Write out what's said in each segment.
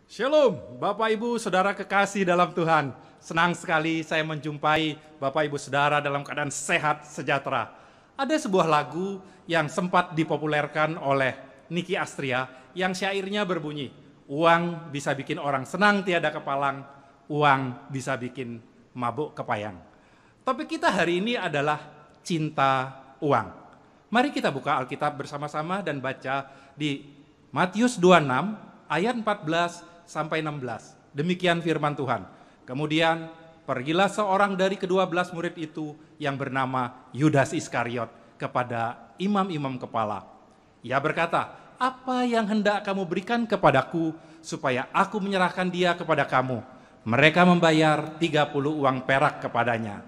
Shalom, Bapak Ibu, Saudara kekasih dalam Tuhan. Senang sekali saya menjumpai Bapak Ibu Saudara dalam keadaan sehat, sejahtera. Ada sebuah lagu yang sempat dipopulerkan oleh Niki Astria yang syairnya berbunyi, uang bisa bikin orang senang tiada kepalang, uang bisa bikin mabuk kepayang. Topik kita hari ini adalah cinta uang. Mari kita buka Alkitab bersama-sama dan baca di Matius 26 ayat 14 sampai 16. Demikian firman Tuhan. Kemudian pergilah seorang dari ke-12 murid itu yang bernama Yudas Iskariot kepada imam-imam kepala. Ia berkata, "Apa yang hendak kamu berikan kepadaku supaya aku menyerahkan dia kepada kamu?" Mereka membayar 30 uang perak kepadanya.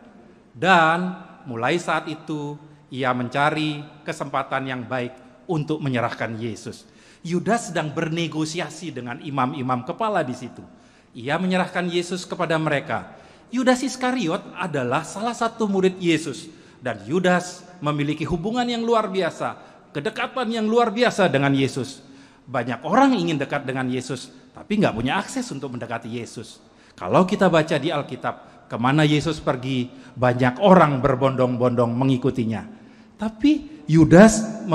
Dan mulai saat itu ia mencari kesempatan yang baik untuk menyerahkan Yesus. Yudas sedang bernegosiasi dengan imam-imam kepala di situ. Ia menyerahkan Yesus kepada mereka. Yudas Iskariot adalah salah satu murid Yesus. Dan Yudas memiliki hubungan yang luar biasa, kedekatan yang luar biasa dengan Yesus. Banyak orang ingin dekat dengan Yesus, tapi nggak punya akses untuk mendekati Yesus. Kalau kita baca di Alkitab, kemana Yesus pergi, banyak orang berbondong-bondong mengikutinya. Tapi Yudas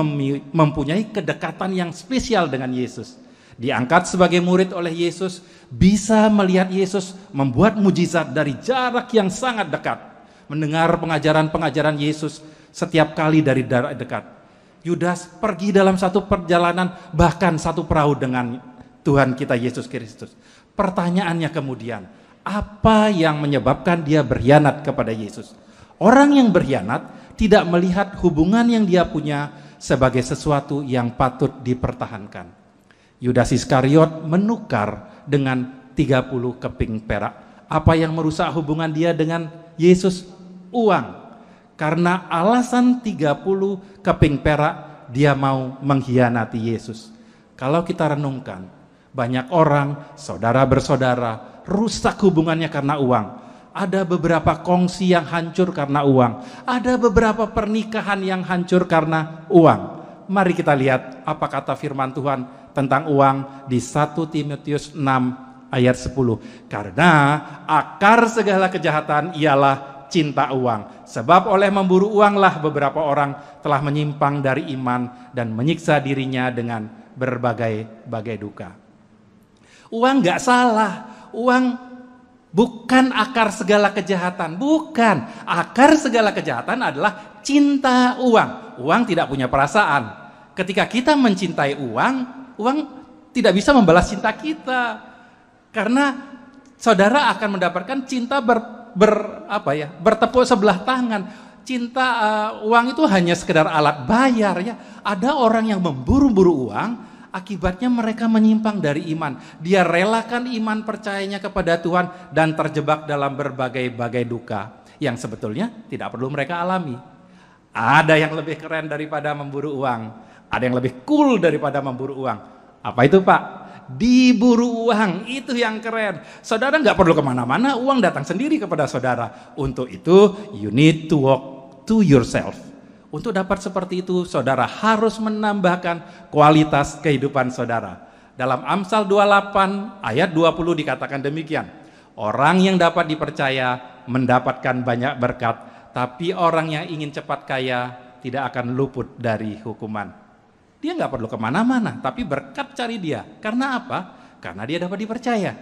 mempunyai kedekatan yang spesial dengan Yesus. Diangkat sebagai murid oleh Yesus, bisa melihat Yesus membuat mujizat dari jarak yang sangat dekat. Mendengar pengajaran-pengajaran Yesus setiap kali dari jarak dekat. Yudas pergi dalam satu perjalanan, bahkan satu perahu dengan Tuhan kita Yesus Kristus. Pertanyaannya kemudian, apa yang menyebabkan dia berkhianat kepada Yesus? Orang yang berkhianat tidak melihat hubungan yang dia punya sebagai sesuatu yang patut dipertahankan. Yudas Iskariot menukar dengan 30 keping perak. Apa yang merusak hubungan dia dengan Yesus? Uang. Karena alasan 30 keping perak, dia mau mengkhianati Yesus. Kalau kita renungkan, banyak orang, saudara bersaudara, rusak hubungannya karena uang. Ada beberapa kongsi yang hancur karena uang. Ada beberapa pernikahan yang hancur karena uang. Mari kita lihat apa kata firman Tuhan tentang uang di 1 Timotius 6 ayat 10. Karena akar segala kejahatan ialah cinta uang. Sebab oleh memburu uanglah beberapa orang telah menyimpang dari iman dan menyiksa dirinya dengan berbagai duka. Uang gak salah. Uang bukan akar segala kejahatan, bukan. Akar segala kejahatan adalah cinta uang. Uang tidak punya perasaan. Ketika kita mencintai uang, uang tidak bisa membalas cinta kita. Karena saudara akan mendapatkan cinta bertepuk sebelah tangan. Cinta uang itu hanya sekedar alat bayar ya. Ada orang yang memburu-buru uang, akibatnya mereka menyimpang dari iman. Dia relakan iman percayanya kepada Tuhan dan terjebak dalam berbagai duka yang sebetulnya tidak perlu mereka alami. Ada yang lebih keren daripada memburu uang. Ada yang lebih cool daripada memburu uang. Apa itu Pak? Diburu uang, itu yang keren. Saudara nggak perlu kemana-mana, uang datang sendiri kepada saudara. Untuk itu, you need to walk to yourself. Untuk dapat seperti itu, saudara harus menambahkan kualitas kehidupan saudara. Dalam Amsal 28 ayat 20 dikatakan demikian. Orang yang dapat dipercaya mendapatkan banyak berkat, tapi orang yang ingin cepat kaya tidak akan luput dari hukuman. Dia nggak perlu kemana-mana, tapi berkat cari dia. Karena apa? Karena dia dapat dipercaya.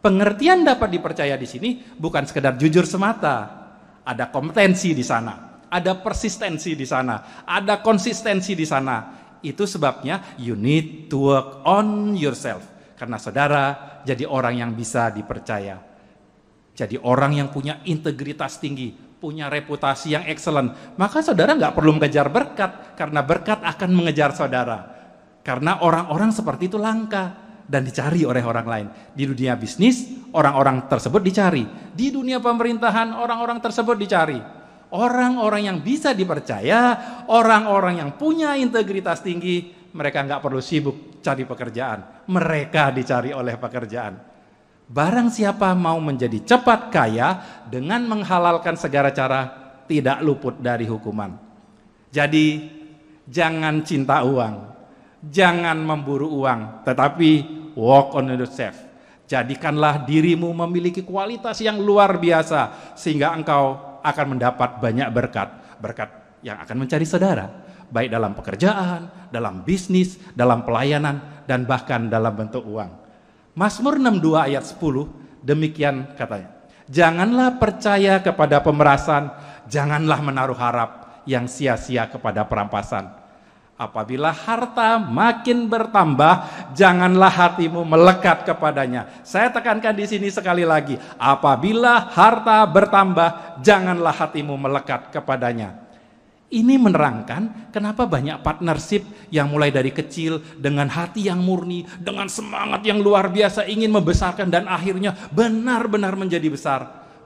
Pengertian dapat dipercaya di sini bukan sekedar jujur semata. Ada kompetensi di sana. Ada persistensi di sana, ada konsistensi di sana. Itu sebabnya you need to work on yourself. Karena saudara jadi orang yang bisa dipercaya. Jadi orang yang punya integritas tinggi, punya reputasi yang excellent. Maka saudara nggak perlu mengejar berkat, karena berkat akan mengejar saudara. Karena orang-orang seperti itu langka dan dicari oleh orang lain. Di dunia bisnis, orang-orang tersebut dicari. Di dunia pemerintahan, orang-orang tersebut dicari. Orang-orang yang bisa dipercaya, orang-orang yang punya integritas tinggi, mereka nggak perlu sibuk cari pekerjaan. Mereka dicari oleh pekerjaan. Barang siapa mau menjadi cepat kaya dengan menghalalkan segala cara, tidak luput dari hukuman. Jadi jangan cinta uang, jangan memburu uang, tetapi walk on yourself. Jadikanlah dirimu memiliki kualitas yang luar biasa, sehingga engkau akan mendapat banyak berkat. Berkat yang akan mencari saudara, baik dalam pekerjaan, dalam bisnis, dalam pelayanan, dan bahkan dalam bentuk uang. Mazmur 62 ayat 10, demikian katanya. Janganlah percaya kepada pemerasan, janganlah menaruh harap yang sia-sia kepada perampasan. Apabila harta makin bertambah, janganlah hatimu melekat kepadanya. Saya tekankan di sini sekali lagi, apabila harta bertambah, janganlah hatimu melekat kepadanya. Ini menerangkan kenapa banyak partnership yang mulai dari kecil dengan hati yang murni, dengan semangat yang luar biasa ingin membesarkan dan akhirnya benar-benar menjadi besar.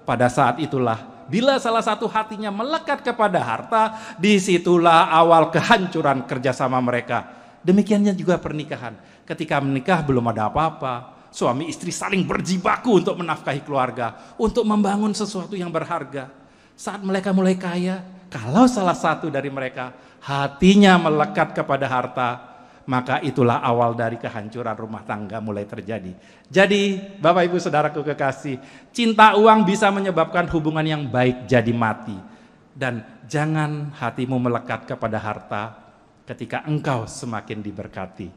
Pada saat itulah bila salah satu hatinya melekat kepada harta, disitulah awal kehancuran kerjasama mereka. Demikiannya juga pernikahan. Ketika menikah belum ada apa-apa, suami istri saling berjibaku untuk menafkahi keluarga, untuk membangun sesuatu yang berharga. Saat mereka mulai kaya, kalau salah satu dari mereka hatinya melekat kepada harta, maka itulah awal dari kehancuran rumah tangga mulai terjadi. Jadi Bapak Ibu Saudaraku kekasih, cinta uang bisa menyebabkan hubungan yang baik jadi mati. Dan jangan hatimu melekat kepada harta ketika engkau semakin diberkati.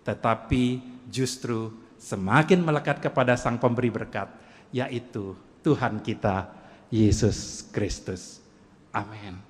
Tetapi justru semakin melekat kepada Sang Pemberi berkat, yaitu Tuhan kita Yesus Kristus. Amin.